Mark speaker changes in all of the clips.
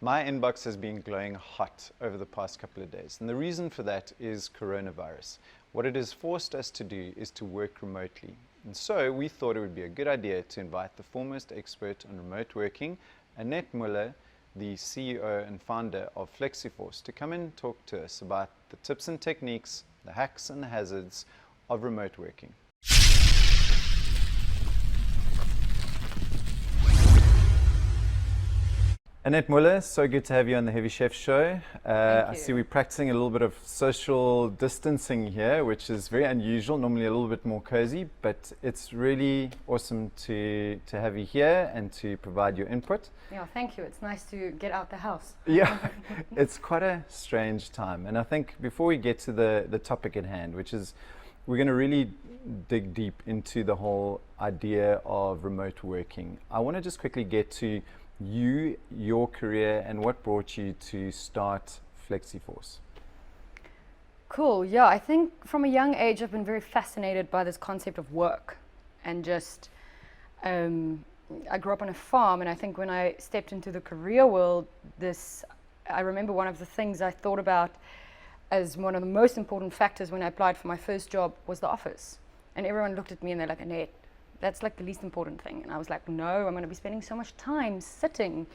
Speaker 1: My inbox has been glowing hot over the past couple of days. And the reason for that is coronavirus. What it has forced us to do is to work remotely. And so we thought it would be a good idea to invite the foremost expert on remote working, Annette Muller, the CEO and founder of Flexi Force, to come and talk to us about the tips and techniques, the hacks and the hazards of remote working. Annette Muller, so good to have you on the Heavy Chef Show. I see we're practicing a little bit of social distancing here, which is very unusual, normally a little bit more cozy, but it's really awesome to have you here and to provide your input.
Speaker 2: Yeah, thank you. It's nice to get out the house.
Speaker 1: Yeah, it's quite a strange time. And I think before we get to the topic at hand, which is we're going to really dig deep into the whole idea of remote working, I want to just quickly get to you, your career, and what brought you to start Flexi Force.
Speaker 2: Cool. Yeah, I think from a young age I've been very fascinated by this concept of work, and just I grew up on a farm, and I think when I stepped into the career world, I remember one of the things I thought about as one of the most important factors when I applied for my first job was the office. And everyone looked at me and they're like, Annette, that's like the least important thing. And I was like, no, I'm going to be spending so much time sitting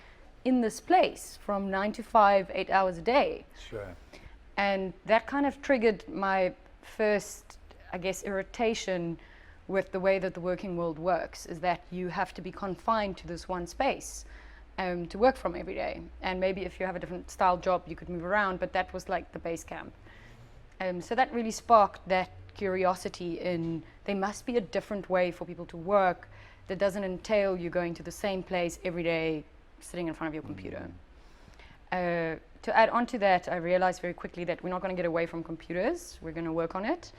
Speaker 2: in this place from 9 to 5, 8 hours a day.
Speaker 1: Sure.
Speaker 2: And that kind of triggered my first, I guess, irritation with the way that the working world works, is that you have to be confined to this one space to work from every day. And maybe if you have a different style job, you could move around, but that was like the base camp. So that really sparked that curiosity in there must be a different way for people to work that doesn't entail you going to the same place every day, sitting in front of your computer. To add on to that, I realized very quickly that we're not going to get away from computers. We're going to work on it.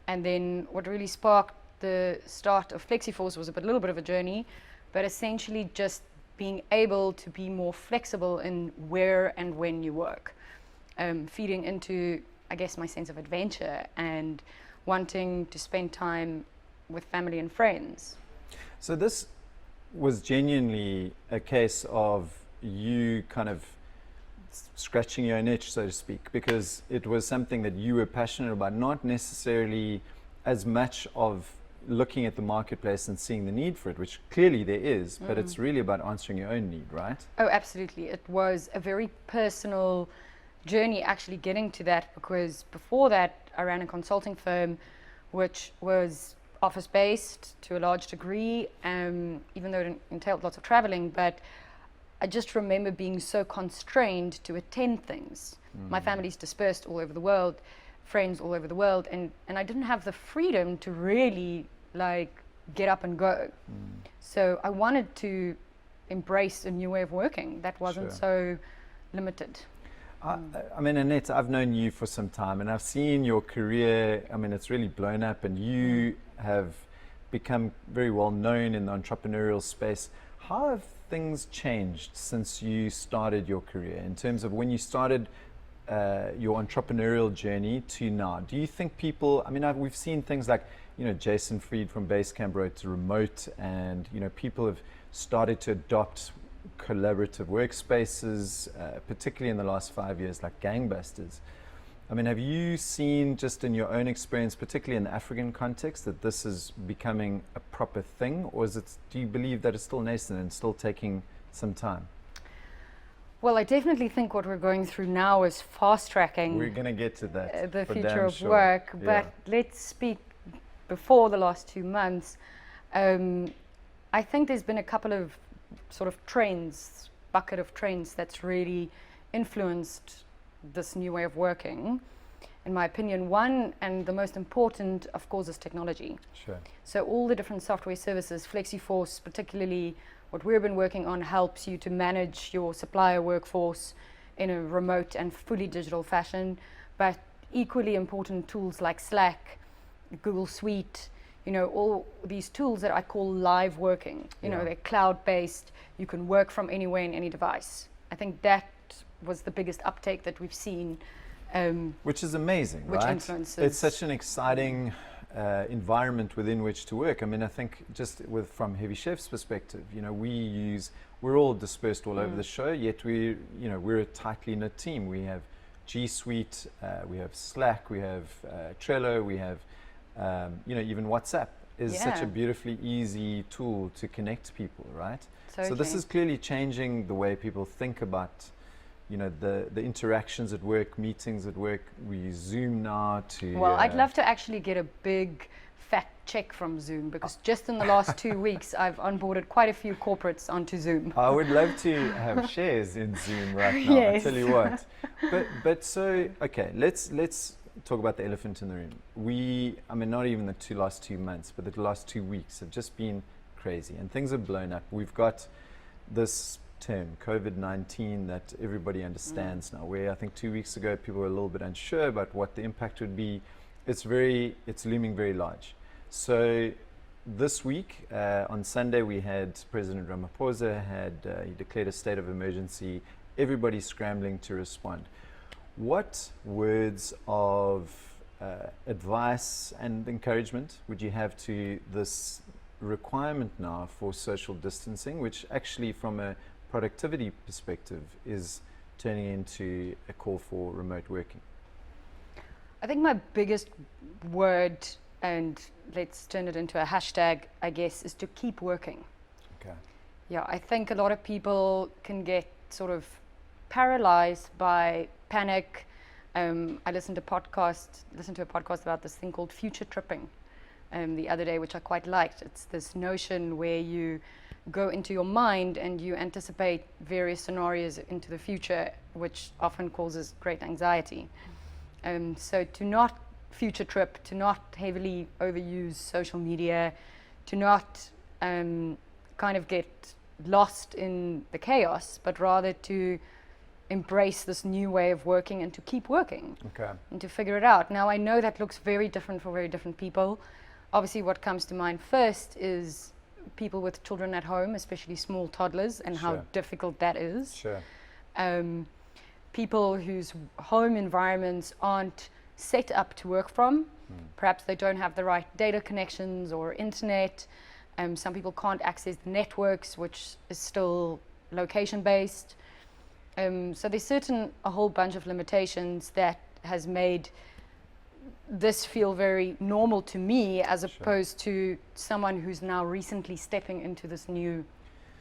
Speaker 2: And then what really sparked the start of Flexi Force was a little bit of a journey, but essentially just being able to be more flexible in where and when you work, feeding into, I guess, my sense of adventure and wanting to spend time with family and friends.
Speaker 1: So this was genuinely a case of you kind of scratching your own itch, so to speak, because it was something that you were passionate about, not necessarily as much of looking at the marketplace and seeing the need for it, which clearly there is, but it's really about answering your own need, right?
Speaker 2: Oh, absolutely. It was a very personal journey actually getting to that, because before that I ran a consulting firm which was office-based to a large degree, even though it entailed lots of traveling, but I just remember being so constrained to attend things. My family's dispersed all over the world, friends all over the world, and I didn't have the freedom to really like get up and go. So I wanted to embrace a new way of working that wasn't so limited.
Speaker 1: I mean, Annette, I've known you for some time and I've seen your career. I mean, it's really blown up, and you have become very well known in the entrepreneurial space. How have things changed since you started your career in terms of when you started your entrepreneurial journey to now? Do you think people, I mean, we've seen things like, you know, Jason Fried from Basecamp wrote to remote, and, you know, people have started to adopt collaborative workspaces, particularly in the last 5 years, like gangbusters. I mean, have you seen just in your own experience, particularly in the African context, that this is becoming a proper thing, or is it, do you believe that it's still nascent and still taking some time?
Speaker 2: Well, I definitely think what we're going through now is fast tracking.
Speaker 1: We're going to get to that.
Speaker 2: The future of work, but let's speak before the last 2 months. I think there's been a couple of sort of trends, bucket of trends that's really influenced this new way of working. In my opinion, one and the most important, of course, is technology.
Speaker 1: Sure.
Speaker 2: So all the different software services, Flexi Force, particularly what we've been working on, helps you to manage your supplier workforce in a remote and fully digital fashion. But equally important tools like Slack, Google Suite, you know, all these tools that I call live working. You know, they're cloud-based. You can work from anywhere in any device. I think that was the biggest uptake that we've seen.
Speaker 1: Which is amazing,
Speaker 2: which
Speaker 1: right?
Speaker 2: influences.
Speaker 1: It's such an exciting environment within which to work. I mean, I think just from Heavy Chef's perspective, we're all dispersed all over the show, yet we're a tightly knit team. We have G Suite, we have Slack, we have Trello, we have even WhatsApp is such a beautifully easy tool to connect people, right?
Speaker 2: Totally.
Speaker 1: So this is clearly changing the way people think about the interactions at work, meetings at work. We use Zoom now to...
Speaker 2: Well, I'd love to actually get a big fact check from Zoom, because just in the last 2 weeks, I've onboarded quite a few corporates onto Zoom.
Speaker 1: I would love to have shares in Zoom right now,
Speaker 2: Yes.
Speaker 1: I tell you what. But so, okay, let's talk about the elephant in the room. Not even the last 2 months, but the last 2 weeks have just been crazy, and things have blown up. We've got this term, COVID-19, that everybody understands now, where I think 2 weeks ago people were a little bit unsure about what the impact would be. It's looming very large. So this week, on Sunday, we had President Ramaphosa he declared a state of emergency. Everybody's scrambling to respond. What words of advice and encouragement would you have to this requirement now for social distancing, which actually from a productivity perspective is turning into a call for remote working?
Speaker 2: I think my biggest word, and let's turn it into a hashtag, I guess, is to keep working.
Speaker 1: Okay.
Speaker 2: Yeah, I think a lot of people can get sort of paralyzed by panic. I listened to a podcast about this thing called future tripping the other day, which I quite liked. It's this notion where you go into your mind and you anticipate various scenarios into the future, which often causes great anxiety. So to not future trip, to not heavily overuse social media, to not kind of get lost in the chaos, but rather to embrace this new way of working and to keep working.
Speaker 1: Okay.
Speaker 2: And to figure it out. Now, I know that looks very different for very different people. Obviously, what comes to mind first is people with children at home, especially small toddlers, and how difficult that is.
Speaker 1: Sure.
Speaker 2: People whose home environments aren't set up to work from. Perhaps they don't have the right data connections or internet. Some people can't access the networks, which is still location-based. So there's a whole bunch of limitations that has made this feel very normal to me, as opposed to someone who's now recently stepping into this new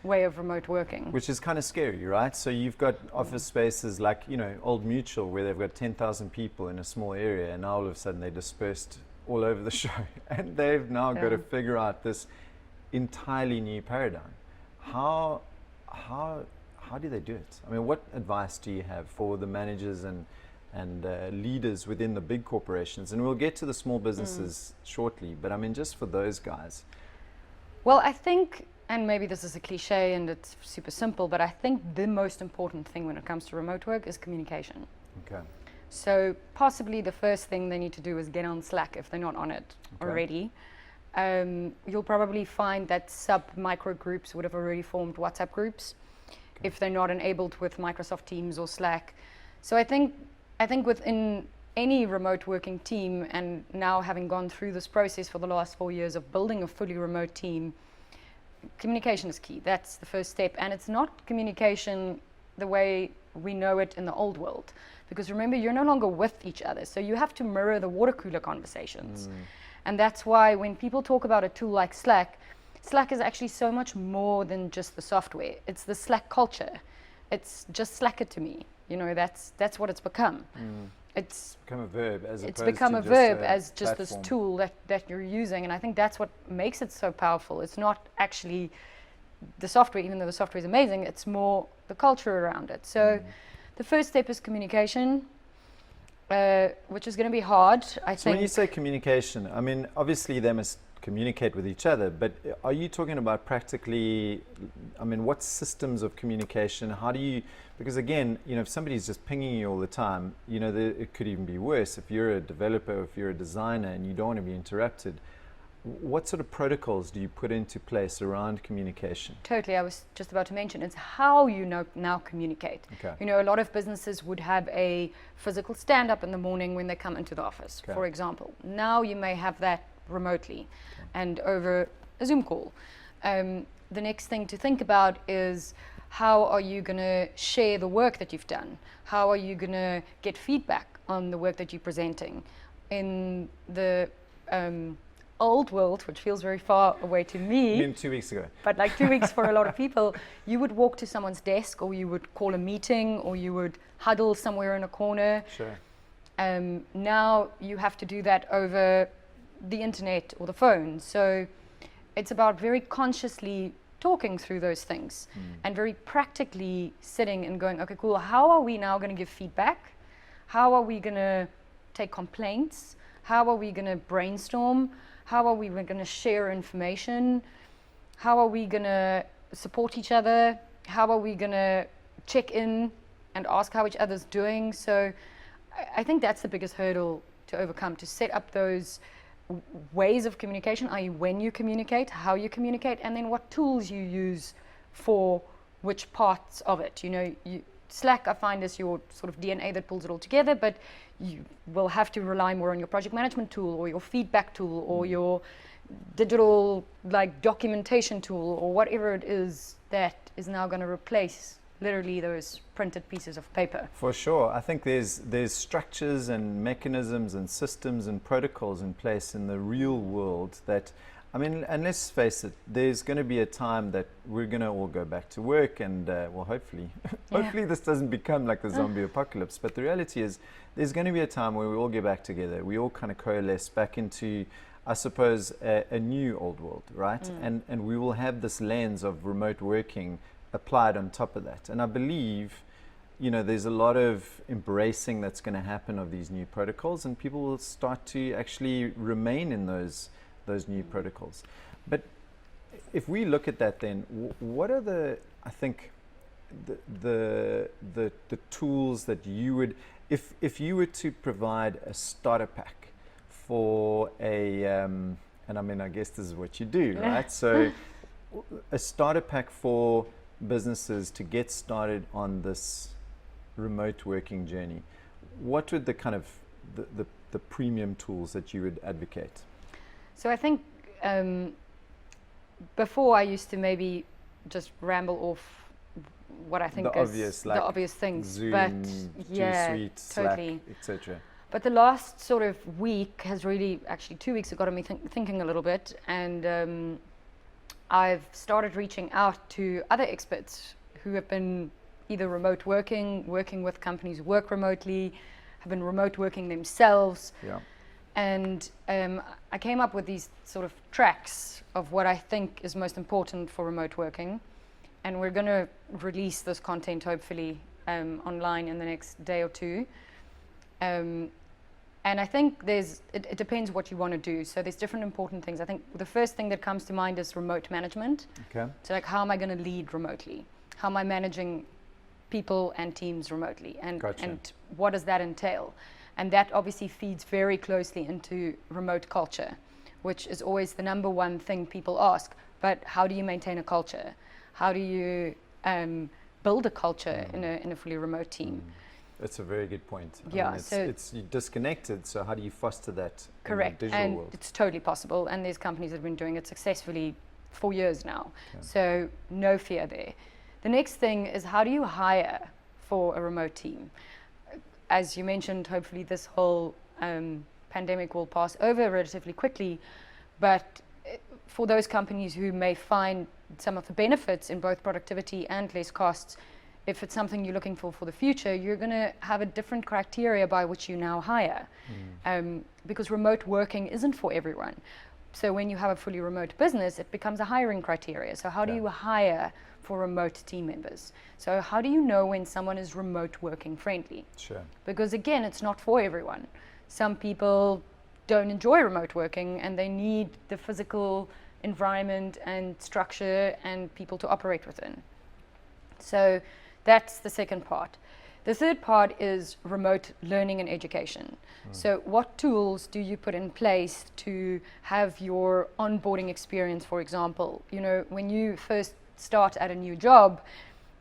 Speaker 2: way of remote working.
Speaker 1: Which is kind of scary, right? So you've got office spaces like, Old Mutual, where they've got 10,000 people in a small area, and now all of a sudden they're dispersed all over the show. And they've now got to figure out this entirely new paradigm. How do they do it? I mean, what advice do you have for the managers and leaders within the big corporations? And we'll get to the small businesses shortly, but I mean, just for those guys.
Speaker 2: Well, I think, and maybe this is a cliche and it's super simple, but I think the most important thing when it comes to remote work is communication.
Speaker 1: Okay.
Speaker 2: So possibly the first thing they need to do is get on Slack if they're not on it already. You'll probably find that sub-micro groups would have already formed WhatsApp groups if they're not enabled with Microsoft Teams or Slack. So I think within any remote working team, and now having gone through this process for the last 4 years of building a fully remote team, communication is key. That's the first step. And it's not communication the way we know it in the old world. Because remember, you're no longer with each other. So you have to mirror the water cooler conversations. And that's why when people talk about a tool like Slack, Slack is actually so much more than just the software. It's the Slack culture. It's just Slack it to me. That's what it's become. It's
Speaker 1: become a verb as opposed
Speaker 2: it's become
Speaker 1: to
Speaker 2: a verb
Speaker 1: just
Speaker 2: as just this tool that you're using, and I think that's what makes it so powerful. It's not actually the software, even though the software is amazing. It's more the culture around it. So the first step is communication, which is going to be hard, I think.
Speaker 1: So when you say communication, I mean, obviously they must communicate with each other, but are you talking about practically, I mean, what systems of communication? How do you, because again, if somebody's just pinging you all the time, it could even be worse. If you're a developer, if you're a designer and you don't want to be interrupted, what sort of protocols do you put into place around communication?
Speaker 2: Totally, I was just about to mention, it's how you now communicate.
Speaker 1: Okay.
Speaker 2: A lot of businesses would have a physical stand-up in the morning when they come into the office, for example. Now you may have that remotely and over a Zoom call. The next thing to think about is, how are you going to share the work that you've done? How are you going to get feedback on the work that you're presenting? In the old world, which feels very far away to me.
Speaker 1: I mean, 2 weeks ago.
Speaker 2: But like 2 weeks for a lot of people, you would walk to someone's desk, or you would call a meeting, or you would huddle somewhere in a corner.
Speaker 1: Sure.
Speaker 2: Now you have to do that over the internet or the phone. So it's about very consciously talking through those things and very practically sitting and going, okay, cool, how are we now going to give feedback? How are we going to take complaints? How are we going to brainstorm? How are we going to share information? How are we going to support each other? How are we going to check in and ask how each other's doing? So I think that's the biggest hurdle to overcome, to set up those ways of communication, i.e. when you communicate, how you communicate, and then what tools you use for which parts of it. You know, Slack, I find, is your sort of DNA that pulls it all together, but you will have to rely more on your project management tool, or your feedback tool, or your digital like documentation tool, or whatever it is that is now going to replace literally those printed pieces of paper.
Speaker 1: For sure. I think there's structures and mechanisms and systems and protocols in place in the real world that, I mean, and let's face it, there's going to be a time that we're going to all go back to work, and well, hopefully, hopefully this doesn't become like the zombie apocalypse. But the reality is, there's going to be a time where we all get back together. We all kind of coalesce back into, I suppose, a new old world, right? And we will have this lens of remote working applied on top of that. And I believe, you know, there's a lot of embracing that's going to happen of these new protocols, and people will start to actually remain in those new protocols. But if we look at that, then what are the, I think, the tools that you would, if you were to provide a starter pack for a, and I mean, I guess this is what you do, right? So a starter pack for businesses to get started on this remote working journey, what would the kind of the premium tools that you would advocate?
Speaker 2: So I think before I used to maybe just ramble off what I think is the obvious things,
Speaker 1: Zoom,
Speaker 2: but
Speaker 1: G Suite,
Speaker 2: totally,
Speaker 1: Slack, etc.
Speaker 2: But the last sort of week has really, actually 2 weeks, got me thinking a little bit, and I've started reaching out to other experts who have been either remote working with companies who work remotely, have been remote working themselves.
Speaker 1: Yeah.
Speaker 2: And I came up with these sort of tracks of what I think is most important for remote working. And we're going to release this content hopefully online in the next day or two. And I think it depends what you want to do. So there's different important things. I think the first thing that comes to mind is remote management.
Speaker 1: Okay.
Speaker 2: So like, how am I going to lead remotely? How am I managing people and teams remotely? And what does that entail? And that obviously feeds very closely into remote culture, which is always the number one thing people ask. But how do you maintain a culture? How do you build a culture in a fully remote team?
Speaker 1: That's a very good point.
Speaker 2: Yeah,
Speaker 1: I mean, it's you're disconnected, so how do you foster that
Speaker 2: correct.
Speaker 1: in the digital
Speaker 2: and
Speaker 1: world?
Speaker 2: It's totally possible, and there's companies that have been doing it successfully for years now. Okay. So no fear there. The next thing is, how do you hire for a remote team? As you mentioned, hopefully this whole pandemic will pass over relatively quickly, but for those companies who may find some of the benefits in both productivity and less costs, if it's something you're looking for the future, you're going to have a different criteria by which you now hire, because remote working isn't for everyone. So when you have a fully remote business, it becomes a hiring criteria. So how do you hire for remote team members? So how do you know when someone is remote working friendly?
Speaker 1: Sure.
Speaker 2: Because again, it's not for everyone. Some people don't enjoy remote working, and they need the physical environment and structure and people to operate within. So that's the second part. The third part is remote learning and education. So what tools do you put in place to have your onboarding experience, for example? You know, when you first start at a new job,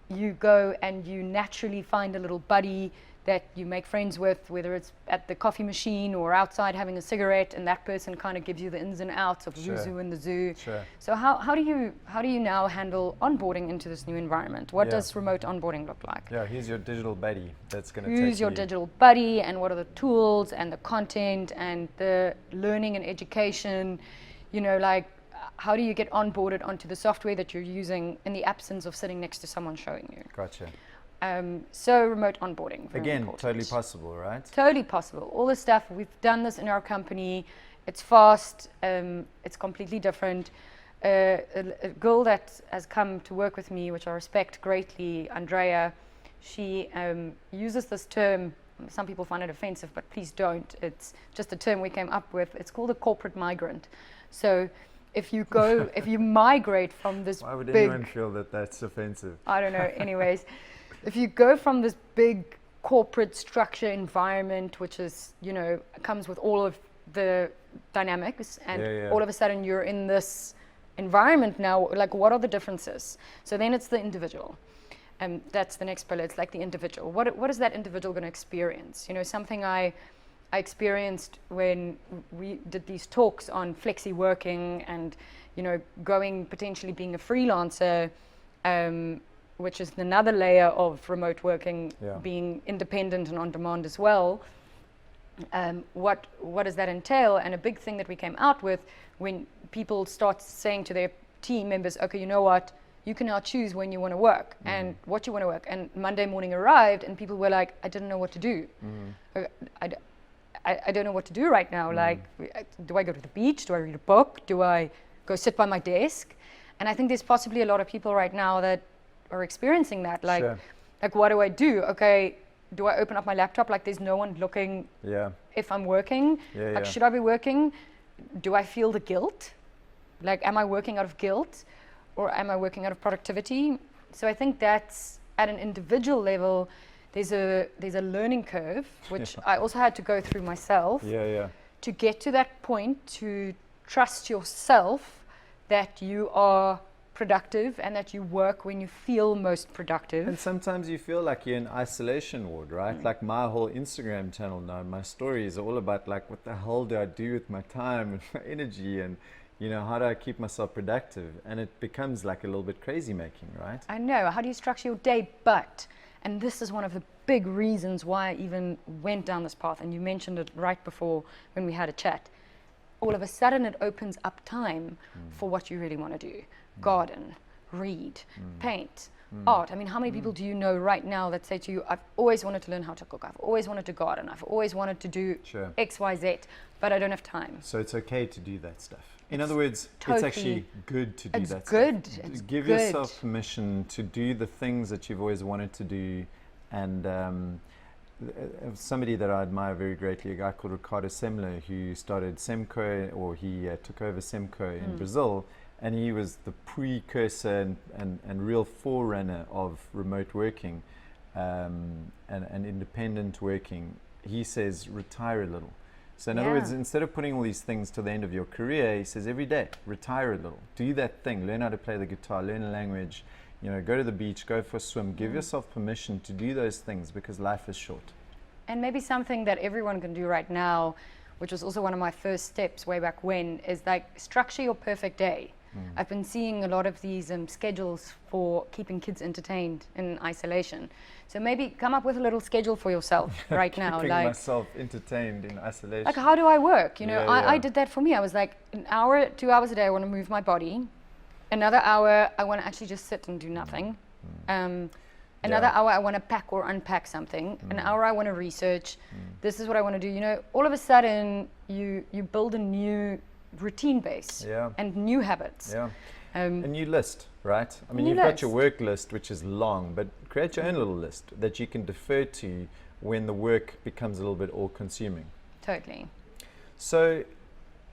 Speaker 2: you go and you naturally find a little buddy that you make friends with, whether it's at the coffee machine or outside having a cigarette, and that person kind of gives you the ins and outs of
Speaker 1: Sure.
Speaker 2: Zuzu and the zoo.
Speaker 1: Sure.
Speaker 2: So how do you now handle onboarding into this new environment? What
Speaker 1: Yeah.
Speaker 2: does remote onboarding look like?
Speaker 1: Yeah, here's your digital buddy that's going to take
Speaker 2: Who's your
Speaker 1: you.
Speaker 2: digital buddy, and what are the tools and the content and the learning and education? You know, like, how do you get onboarded onto the software that you're using in the absence of sitting next to someone showing you?
Speaker 1: Gotcha.
Speaker 2: So remote onboarding. Very
Speaker 1: Again,
Speaker 2: important.
Speaker 1: totally possible, right?
Speaker 2: Totally possible. All the stuff, we've done this in our company. It's fast. It's completely different. A girl that has come to work with me, which I respect greatly, Andrea, she uses this term. Some people find it offensive, but please don't. It's just a term we came up with. It's called a corporate migrant. So if you go, if you migrate from this
Speaker 1: Why would
Speaker 2: big,
Speaker 1: anyone feel that that's offensive?
Speaker 2: I don't know, anyways, if you go from this big corporate structure environment, which is, you know, comes with all of the dynamics, and
Speaker 1: Yeah.
Speaker 2: all of a sudden you're in this environment now, like, what are the differences? So then it's the individual. That's the next pillar. It's like the individual. What is that individual going to experience? You know, something I experienced when we did these talks on flexi working and, you know, going potentially being a freelancer, which is another layer of remote working,
Speaker 1: Yeah.
Speaker 2: being independent and on demand as well. What does that entail? And a big thing that we came out with, when people start saying to their team members, okay, you know what, you can now choose when you want to work and what you want to work. And Monday morning arrived and people were like, I didn't know what to do. I don't know what to do right now. Like, do I go to the beach? Do I read a book? Do I go sit by my desk? And I think there's possibly a lot of people right now that are experiencing that. Like,
Speaker 1: Sure.
Speaker 2: like, what do I do? Okay, do I open up my laptop? Like, there's no one looking
Speaker 1: Yeah.
Speaker 2: if I'm working.
Speaker 1: Yeah,
Speaker 2: Like,
Speaker 1: yeah.
Speaker 2: should I be working? Do I feel the guilt? Like, am I working out of guilt or am I working out of productivity? So I think that's at an individual level. There's a learning curve, which I also had to go through myself
Speaker 1: Yeah.
Speaker 2: to get to that point, to trust yourself that you are productive and that you work when you feel most productive.
Speaker 1: And sometimes you feel like you're in isolation ward, right? Like my whole Instagram channel now, my stories are all about like, what the hell do I do with my time and my energy, and, you know, how do I keep myself productive? And it becomes like a little bit crazy making, right?
Speaker 2: I know. How do you structure your day? But, and this is one of the big reasons why I even went down this path, and you mentioned it right before when we had a chat. All of a sudden it opens up time for what you really want to do. Garden, read, paint, art. I mean, how many people do you know right now that say to you, I've always wanted to learn how to cook, I've always wanted to garden, I've always wanted to do
Speaker 1: Sure.
Speaker 2: X, Y, Z, but I don't have time.
Speaker 1: So it's okay to do that stuff. In other words,
Speaker 2: totally-
Speaker 1: it's actually good to do
Speaker 2: It's
Speaker 1: that
Speaker 2: good.
Speaker 1: stuff.
Speaker 2: It's
Speaker 1: Give
Speaker 2: good.
Speaker 1: yourself permission to do the things that you've always wanted to do. And somebody that I admire very greatly, a guy called Ricardo Semler, who started Semco, or he took over Semco in Brazil, and he was the precursor and real forerunner of remote working and independent working. He says, retire a little. So in other words, instead of putting all these things to the end of your career, he says every day, retire a little. Do that thing. Learn how to play the guitar, learn a language, you know, go to the beach, go for a swim. Give yourself permission to do those things because life is short.
Speaker 2: And maybe something that everyone can do right now, which was also one of my first steps way back when, is like structure your perfect day. I've been seeing a lot of these schedules for keeping kids entertained in isolation. So maybe come up with a little schedule for yourself right now.
Speaker 1: Keeping
Speaker 2: Like,
Speaker 1: myself entertained in isolation.
Speaker 2: like, how do I work? You know,
Speaker 1: Yeah,
Speaker 2: I
Speaker 1: yeah.
Speaker 2: did that for me. I was like, an hour, 2 hours a day, I want to move my body. Another hour, I want to actually just sit and do nothing. Another hour, I want to pack or unpack something. An hour, I want to research. This is what I want to do. You know, all of a sudden, you build a new routine base
Speaker 1: Yeah.
Speaker 2: and new habits.
Speaker 1: Yeah. A
Speaker 2: Um,
Speaker 1: new list, right? I mean,
Speaker 2: New
Speaker 1: you've got your
Speaker 2: list.
Speaker 1: work list, which is long, but create your own little list that you can defer to when the work becomes a little bit all-consuming.
Speaker 2: totally.
Speaker 1: So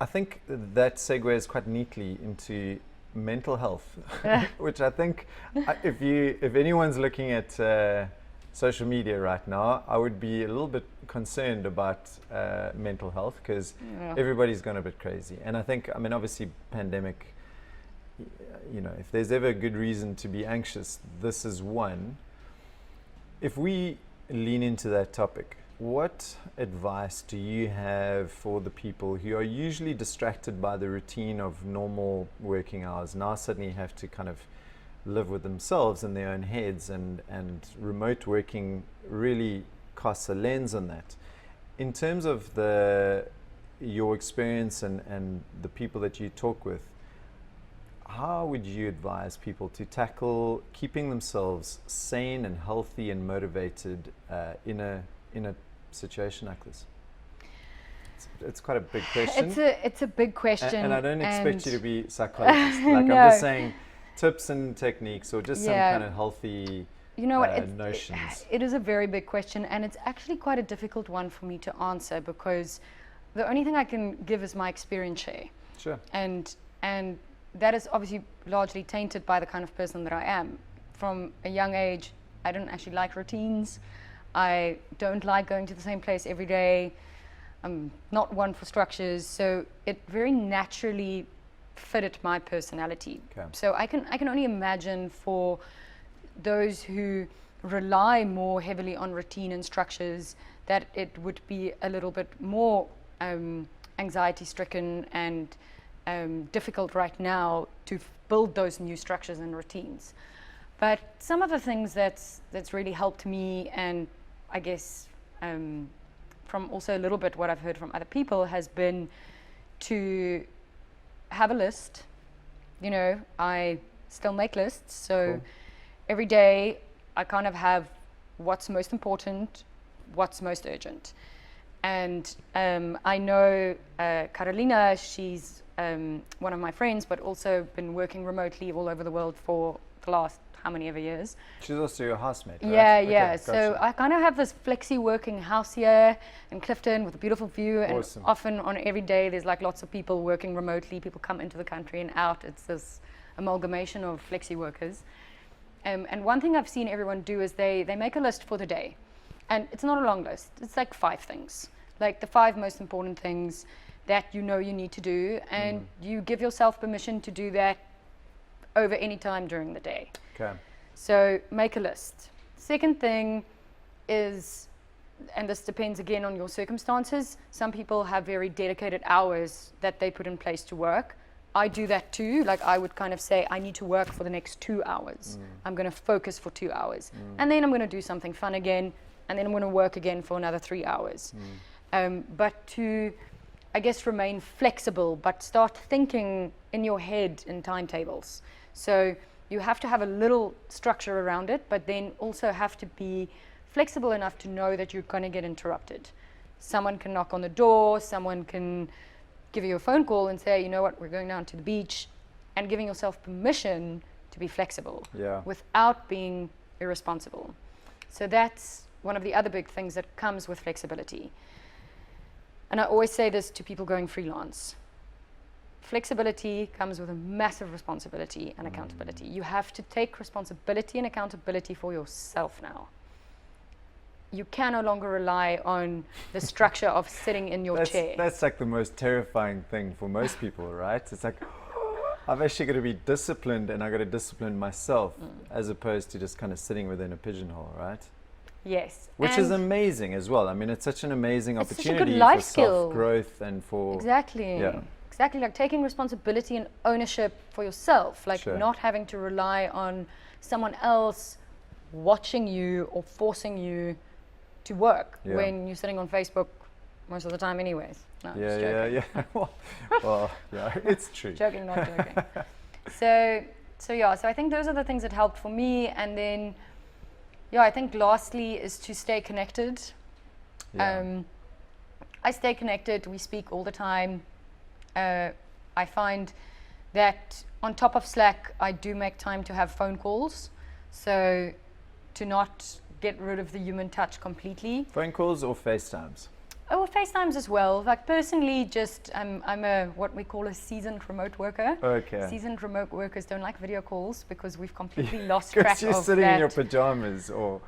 Speaker 1: I think that segues quite neatly into mental health, which I think if anyone's looking at social media right now, I would be a little bit concerned about mental health because
Speaker 2: Yeah.
Speaker 1: everybody's gone a bit crazy. And I think, I mean, obviously pandemic if there's ever a good reason to be anxious, this is one. If we lean into that topic, what advice do you have for the people who are usually distracted by the routine of normal working hours, now suddenly have to kind of live with themselves in their own heads, and remote working really casts a lens on that? In terms of your experience and the people that you talk with, how would you advise people to tackle keeping themselves sane and healthy and motivated in a situation like this? It's quite a big question.
Speaker 2: It's a big question,
Speaker 1: and I don't expect you to be a psychologist. Like
Speaker 2: No.
Speaker 1: I'm just saying tips and techniques, or just some kind of healthy notions.
Speaker 2: It is a very big question, and it's actually quite a difficult one for me to answer, because the only thing I can give is my experience share.
Speaker 1: Sure.
Speaker 2: And that is obviously largely tainted by the kind of person that I am. From a young age, I don't actually like routines. I don't like going to the same place every day. I'm not one for structures, so it very naturally fitted my personality.
Speaker 1: Okay.
Speaker 2: So I can only imagine for those who rely more heavily on routine and structures, that it would be a little bit more anxiety stricken and difficult right now to build those new structures and routines. But some of the things that's really helped me, and I guess from also a little bit what I've heard from other people, has been to have a list. I still make lists, so
Speaker 1: Cool.
Speaker 2: Every day I kind of have what's most important, what's most urgent. And I know Carolina, she's one of my friends, but also been working remotely all over the world for the last how many ever years.
Speaker 1: She's also your housemate, right?
Speaker 2: Yeah,
Speaker 1: Okay,
Speaker 2: yeah.
Speaker 1: gotcha.
Speaker 2: So I kind of have this flexi working house here in Clifton with a beautiful view, and
Speaker 1: Awesome.
Speaker 2: often on every day there's like lots of people working remotely. People come into the country and out. It's this amalgamation of flexi workers. And one thing I've seen everyone do is they make a list for the day. And it's not a long list. It's like 5 things. Like the 5 most important things that you need to do. And you give yourself permission to do that over any time during the day.
Speaker 1: Okay.
Speaker 2: So make a list. Second thing is, and this depends again on your circumstances, some people have very dedicated hours that they put in place to work. I do that too. Like I would kind of say, I need to work for the next 2 hours. I'm going to focus for 2 hours. And then I'm going to do something fun again. And then I'm going to work again for another 3 hours. But to, I guess, remain flexible, but start thinking in your head in timetables. So you have to have a little structure around it, but then also have to be flexible enough to know that you're going to get interrupted. Someone can knock on the door, someone can give you a phone call and say, you know what, we're going down to the beach, and giving yourself permission to be flexible without being irresponsible. So that's one of the other big things that comes with flexibility. And I always say this to people going freelance. Flexibility comes with a massive responsibility and accountability. You have to take responsibility and accountability for yourself now. You can no longer rely on the structure of sitting in your chair.
Speaker 1: That's like the most terrifying thing for most people, right? It's like, I've actually got to be disciplined, and I've got to discipline myself, as opposed to just kind of sitting within a pigeonhole, right?
Speaker 2: Yes.
Speaker 1: Which is amazing as well. I mean, it's such an amazing
Speaker 2: It's such a
Speaker 1: opportunity
Speaker 2: good life
Speaker 1: for
Speaker 2: skill.
Speaker 1: self-growth and for...
Speaker 2: Exactly.
Speaker 1: Yeah.
Speaker 2: Exactly, like taking responsibility and ownership for yourself, like
Speaker 1: Sure.
Speaker 2: not having to rely on someone else watching you or forcing you to work when you're sitting on Facebook most of the time anyways. No, I'm just joking.
Speaker 1: Yeah. well, yeah, it's true.
Speaker 2: Joking, not joking. So I think those are the things that helped for me. And then, I think lastly is to stay connected.
Speaker 1: Yeah.
Speaker 2: I stay connected. We speak all the time. I find that on top of Slack, I do make time to have phone calls. So to not get rid of the human touch completely.
Speaker 1: Phone calls or FaceTimes?
Speaker 2: Oh, FaceTimes as well. Like personally, just I'm a what we call a seasoned remote worker.
Speaker 1: Okay.
Speaker 2: Seasoned remote workers don't like video calls because we've completely lost track of
Speaker 1: Because you're sitting
Speaker 2: that.
Speaker 1: in your pajamas or...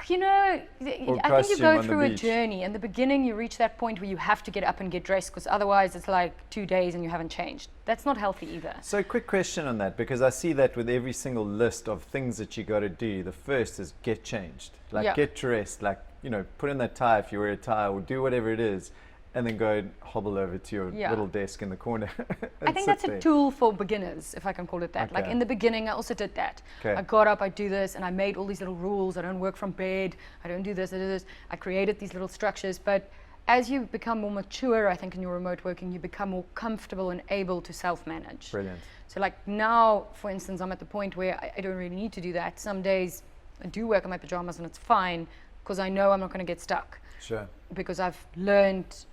Speaker 2: You know,
Speaker 1: Or
Speaker 2: I think you
Speaker 1: costume
Speaker 2: go
Speaker 1: on the
Speaker 2: through a
Speaker 1: beach.
Speaker 2: journey. In the beginning, you reach that point where you have to get up and get dressed because otherwise it's like 2 days and you haven't changed. That's not healthy either.
Speaker 1: So quick question on that, because I see that with every single list of things that you got to do. The first is get changed, like
Speaker 2: Yeah.
Speaker 1: get dressed, like, you know, put in that tie if you wear a tie, or do whatever it is, and then go and hobble over to your
Speaker 2: Yeah.
Speaker 1: little desk in the corner.
Speaker 2: I
Speaker 1: and
Speaker 2: think
Speaker 1: sit
Speaker 2: that's a
Speaker 1: there.
Speaker 2: tool for beginners, if I can call it that. Like
Speaker 1: Okay.
Speaker 2: in the beginning, I also did that.
Speaker 1: Okay.
Speaker 2: I got up, I do this, and I made all these little rules. I don't work from bed. I don't do this, I do this. I created these little structures. But as you become more mature, I think in your remote working, you become more comfortable and able to self-manage.
Speaker 1: Brilliant.
Speaker 2: So like now, for instance, I'm at the point where I don't really need to do that. Some days I do work in my pajamas and it's fine because I know I'm not going to get stuck
Speaker 1: Sure.
Speaker 2: because I've learned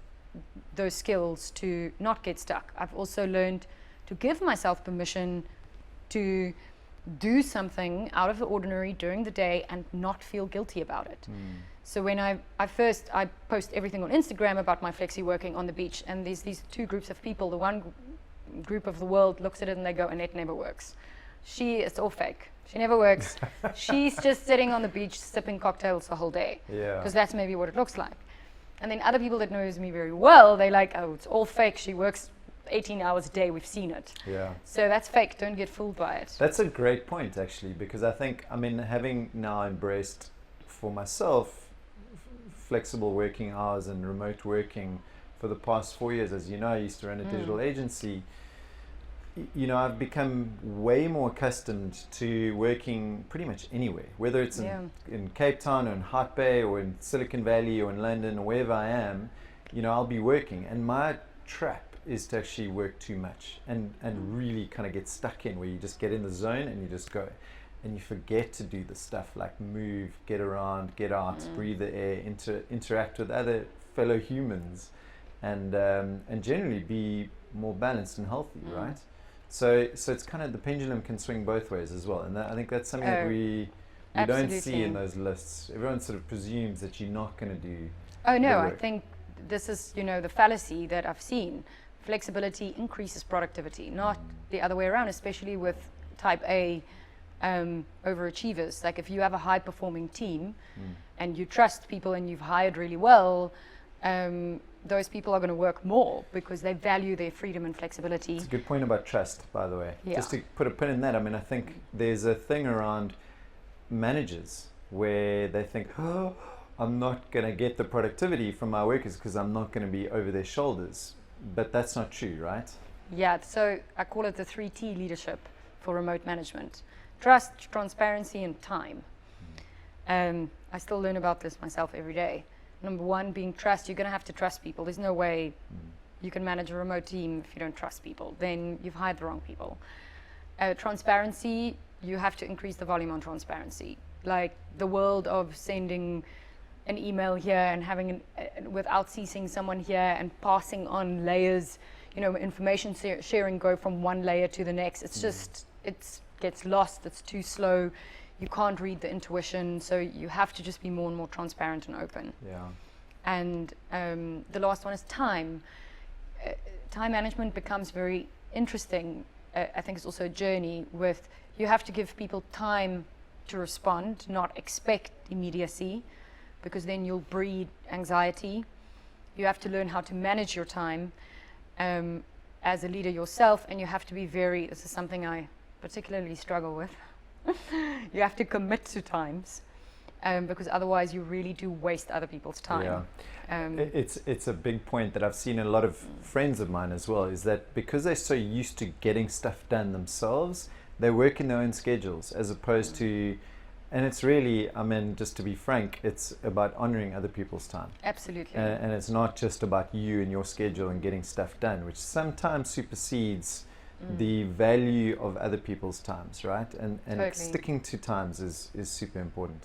Speaker 2: those skills to not get stuck. I've also learned to give myself permission to do something out of the ordinary during the day and not feel guilty about it. So when I post everything on Instagram about my flexi working on the beach, and there's these two groups of people. The one group of the world looks at it and they go, Annette never works. It's all fake. She never works. She's just sitting on the beach sipping cocktails the whole day.
Speaker 1: Yeah.
Speaker 2: Because that's maybe what it looks like. And then other people that knows me very well, they like, oh, it's all fake. She works 18 hours a day. We've seen it.
Speaker 1: Yeah.
Speaker 2: So that's fake. Don't get fooled by it.
Speaker 1: That's a great point, actually, because I think, I mean, having now embraced for myself flexible working hours and remote working for the past 4 years, as you know, I used to run a digital agency. You know, I've become way more accustomed to working pretty much anywhere, whether it's in Cape Town or in Hot Bay or in Silicon Valley or in London or wherever I am. You know, I'll be working, and my trap is to actually work too much and really kind of get stuck in, where you just get in the zone and you just go, and you forget to do the stuff like move, get around, get out, breathe the air, interact with other fellow humans, and generally be more balanced and healthy, right? So it's kind of, the pendulum can swing both ways as well, and I think that's something that we don't see in those lists. Everyone sort of presumes that you're not going to do.
Speaker 2: Oh no,
Speaker 1: the
Speaker 2: I
Speaker 1: work.
Speaker 2: think this is, you know, the fallacy that I've seen. Flexibility increases productivity, not the other way around, especially with type A overachievers. Like if you have a high performing team and you trust people and you've hired really well, those people are going to work more because they value their freedom and flexibility.
Speaker 1: It's a good point about trust, by the way.
Speaker 2: Yeah.
Speaker 1: Just to put a pin in that, I mean, I think there's a thing around managers where they think, oh, I'm not going to get the productivity from my workers because I'm not going to be over their shoulders. But that's not true, right?
Speaker 2: Yeah, so I call it the 3T leadership for remote management. Trust, transparency, and time. I still learn about this myself every day. Number one, being trust. You're going to have to trust people. There's no way you can manage a remote team if you don't trust people. Then you've hired the wrong people. Transparency, you have to increase the volume on transparency. Like the world of sending an email here and having without ceasing someone here and passing on layers, you know, information sharing go from one layer to the next. It's just, it gets lost. It's too slow. You can't read the intuition, so you have to just be more and more transparent and open.
Speaker 1: Yeah.
Speaker 2: And the last one is time. Time management becomes very interesting. I think it's also a journey with, you have to give people time to respond, not expect immediacy, because then you'll breed anxiety. You have to learn how to manage your time as a leader yourself, and you have to be this is something I particularly struggle with. You have to commit to times, because otherwise you really do waste other people's time.
Speaker 1: Yeah. It's a big point that I've seen in a lot of friends of mine as well, is that because they're so used to getting stuff done themselves, they work in their own schedules as opposed to, and it's really, I mean, just to be frank, it's about honoring other people's time.
Speaker 2: Absolutely.
Speaker 1: And it's not just about you and your schedule and getting stuff done, which sometimes supersedes the value of other people's times, right? And
Speaker 2: Totally.
Speaker 1: sticking to times is super important.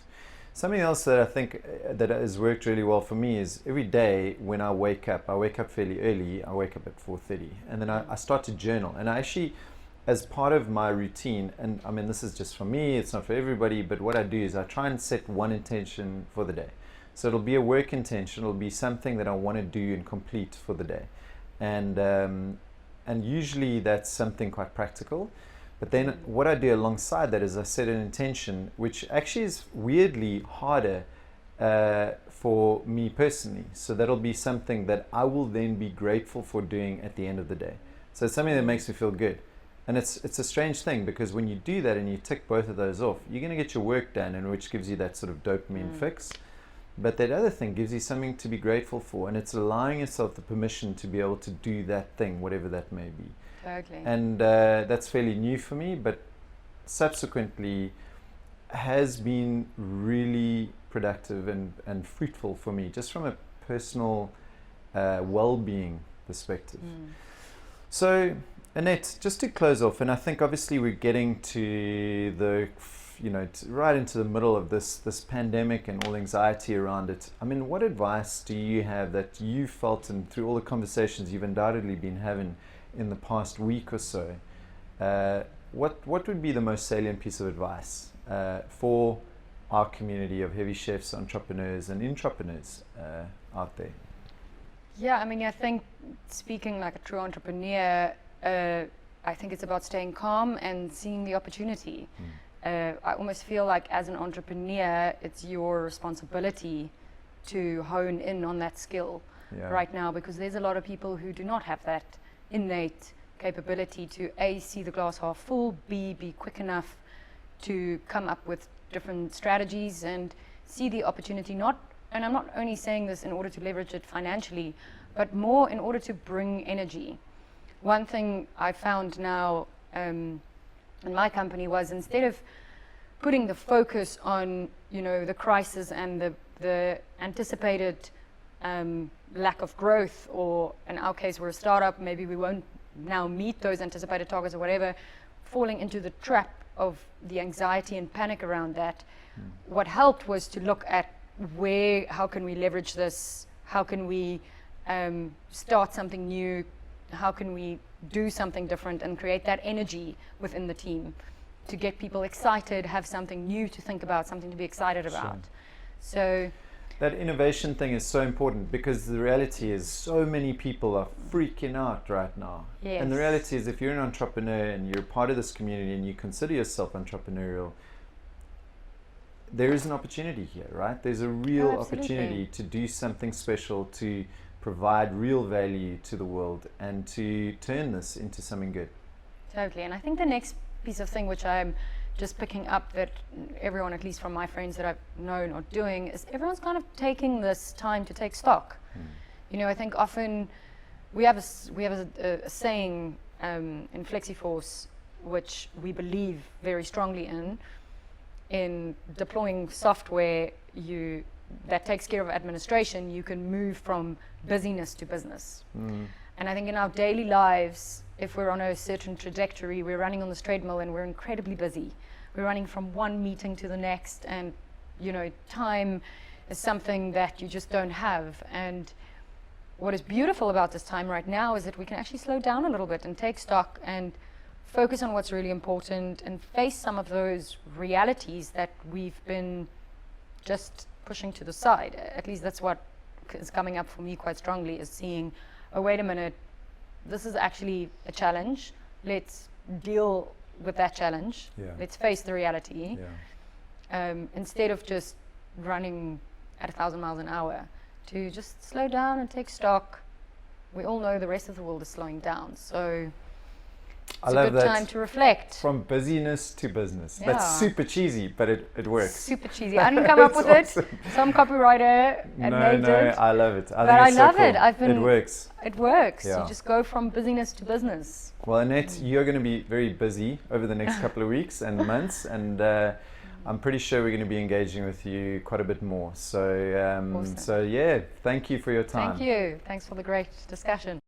Speaker 1: Something else that I think that has worked really well for me is every day when I wake up fairly early. I wake up at 4:30, and then I start to journal. And I actually, as part of my routine, and I mean, this is just for me, it's not for everybody, but what I do is I try and set one intention for the day. So it'll be a work intention, it'll be something that I want to do and complete for the day. And usually that's something quite practical. But then what I do alongside that is I set an intention, which actually is weirdly harder for me personally. So that'll be something that I will then be grateful for doing at the end of the day. So it's something that makes me feel good. And it's a strange thing, because when you do that and you tick both of those off, you're going to get your work done, and which gives you that sort of dopamine fix. But that other thing gives you something to be grateful for, and it's allowing yourself the permission to be able to do that thing, whatever that may be.
Speaker 2: Totally.
Speaker 1: And that's fairly new for me, but subsequently has been really productive and fruitful for me, just from a personal well-being perspective. So, Annette, just to close off, and I think obviously we're getting to the, right into the middle of this pandemic and all anxiety around it. I mean, what advice do you have that you felt, and through all the conversations you've undoubtedly been having in the past week or so, what would be the most salient piece of advice for our community of heavy chefs, entrepreneurs and intrapreneurs out there?
Speaker 2: Yeah, I mean, I think speaking like a true entrepreneur, I think it's about staying calm and seeing the opportunity. I almost feel like as an entrepreneur, it's your responsibility to hone in on that skill right now, because there's a lot of people who do not have that innate capability to A, see the glass half full, B, be quick enough to come up with different strategies and see the opportunity. And I'm not only saying this in order to leverage it financially, but more in order to bring energy. One thing I found now in my company was, instead of putting the focus on, the crisis and the anticipated lack of growth, or in our case we're a startup, maybe we won't now meet those anticipated targets or whatever, falling into the trap of the anxiety and panic around that, what helped was to look at how can we leverage this, how can we start something new, how can we do something different, and create that energy within the team to get people excited, have something new to think about, something to be excited about. So
Speaker 1: that innovation thing is so important, because the reality is so many people are freaking out right now.
Speaker 2: Yes.
Speaker 1: And the reality is, if you're an entrepreneur and you're part of this community and you consider yourself entrepreneurial, there is an opportunity here, right? There's a real opportunity to do something special, to provide real value to the world, and to turn this into something good.
Speaker 2: Totally. And I think the next piece of thing, which I'm just picking up, that everyone, at least from my friends that I've known, are doing, is everyone's kind of taking this time to take stock. I think often we have a saying in Flexi Force, which we believe very strongly in deploying software that takes care of administration. You can move from busyness to business. And I think in our daily lives, if we're on a certain trajectory, we're running on this treadmill and we're incredibly busy. We're running from one meeting to the next, and time is something that you just don't have. And what is beautiful about this time right now is that we can actually slow down a little bit and take stock and focus on what's really important, and face some of those realities that we've been just pushing to the side. At least that's what is coming up for me quite strongly, is seeing, oh, wait a minute, this is actually a challenge. Let's deal with that challenge. Let's face the reality. Instead of just running at 1,000 miles an hour, to just slow down and take stock. We all know the rest of the world is slowing down, so it's a good time to reflect.
Speaker 1: From busyness to business. That's super cheesy, but it works.
Speaker 2: Super cheesy. I didn't come up with it. Some copywriter made it.
Speaker 1: I love it.
Speaker 2: I love it.
Speaker 1: It works.
Speaker 2: It works. You just go from busyness to business.
Speaker 1: Well, Annette, you're going to be very busy over the next couple of weeks and months, and I'm pretty sure we're going to be engaging with you quite a bit more. So,
Speaker 2: Awesome.
Speaker 1: so yeah, thank you for your time.
Speaker 2: Thank you. Thanks for the great discussion.